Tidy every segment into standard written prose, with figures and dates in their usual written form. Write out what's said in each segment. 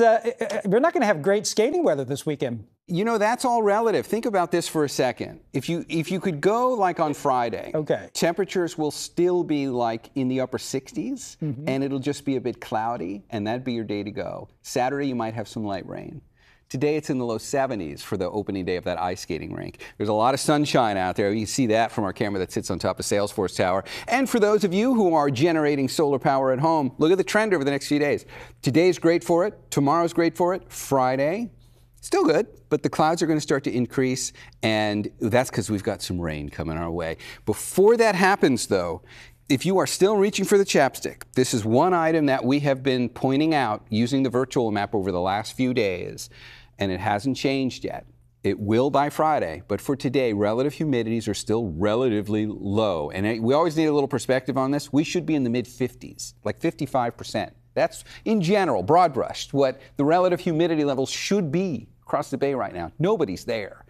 we're not going to have great skating weather this weekend. You know, that's all relative. Think about this for a second. If you could go like on Friday, okay, temperatures will still be like in the upper 60s, and it'll just be a bit cloudy, and that'd be your day to go. Saturday, you might have some light rain. Today, it's in the low 70s for the opening day of that ice skating rink. There's a lot of sunshine out there. You can see that from our camera that sits on top of Salesforce Tower. And for those of you who are generating solar power at home, look at the trend over the next few days. Today's great for it. Tomorrow's great for it. Friday, still good, but the clouds are going to start to increase, and that's because we've got some rain coming our way. Before that happens, though, if you are still reaching for the chapstick, this is one item that we have been pointing out using the virtual map over the last few days, and it hasn't changed yet. It will by Friday, but for today, relative humidities are still relatively low. And we always need a little perspective on this. We should be in the mid-50s, like 55%. That's, in general, broad brushed, what the relative humidity levels should be across the bay right now. Nobody's there.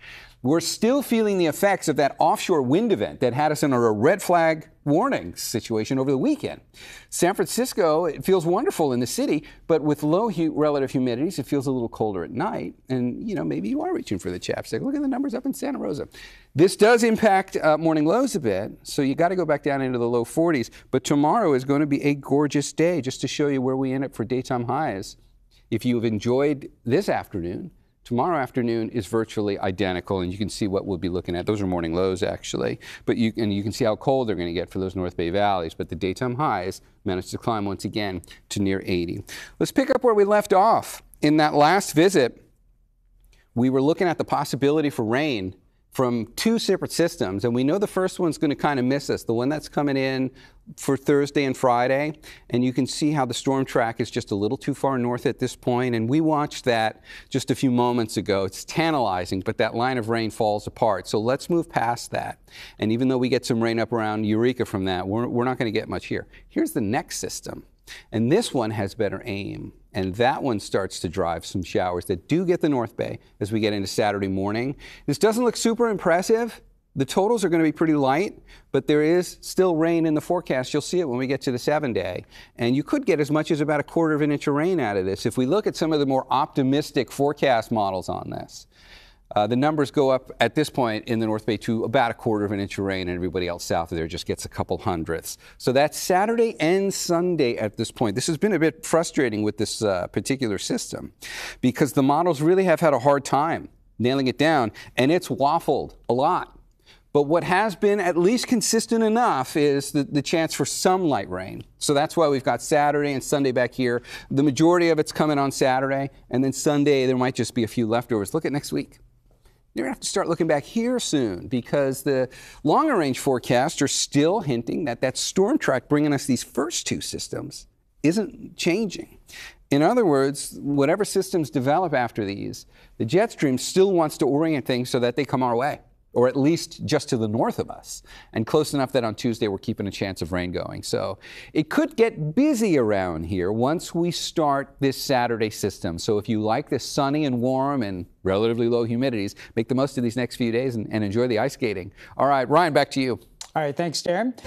We're still feeling the effects of that offshore wind event that had us in a red flag warning situation over the weekend. San Francisco, it feels wonderful in the city, but with low relative humidities, it feels a little colder at night. And, you know, maybe you are reaching for the chapstick. Look at the numbers up in Santa Rosa. This does impact morning lows a bit, so you got to go back down into the low 40s. But tomorrow is going to be a gorgeous day, just to show you where we end up for daytime highs. If you've enjoyed this afternoon, tomorrow afternoon is virtually identical, and you can see what we'll be looking at. Those are morning lows, actually. But you can see how cold they're going to get for those North Bay valleys. But the daytime highs managed to climb once again to near 80. Let's pick up where we left off. In that last visit, we were looking at the possibility for rain from two separate systems, and we know the first one's going to kind of miss us, the one that's coming in for Thursday and Friday, and you can see how the storm track is just a little too far north at this point, and we watched that just a few moments ago. It's tantalizing, but that line of rain falls apart, so let's move past that. And even though we get some rain up around Eureka from that, we're not going to get much here. Here's the next system, and this one has better aim. And that one starts to drive some showers that do get the North Bay as we get into Saturday morning. This doesn't look super impressive. The totals are going to be pretty light, but there is still rain in the forecast. You'll see it when we get to the 7-day. And you could get as much as about 1/4 of an inch of rain out of this. If we look at some of the more optimistic forecast models on this, the numbers go up at this point in the North Bay to about 1/4 of an inch of rain, and everybody else south of there just gets a couple hundredths. So that's Saturday and Sunday at this point. This has been a bit frustrating with this particular system because the models really have had a hard time nailing it down, and it's waffled a lot. But what has been at least consistent enough is the chance for some light rain. So that's why we've got Saturday and Sunday back here. The majority of it's coming on Saturday, and then Sunday there might just be a few leftovers. Look at next week. You're going to have to start looking back here soon because the longer range forecasts are still hinting that that storm track bringing us these first two systems isn't changing. In other words, whatever systems develop after these, the jet stream still wants to orient things so that they come our way, or at least just to the north of us, and close enough that on Tuesday we're keeping a chance of rain going. So it could get busy around here once we start this Saturday system. So if you like this sunny and warm and relatively low humidities, make the most of these next few days and enjoy the ice skating. All right, Ryan, back to you. All right, thanks, Darren.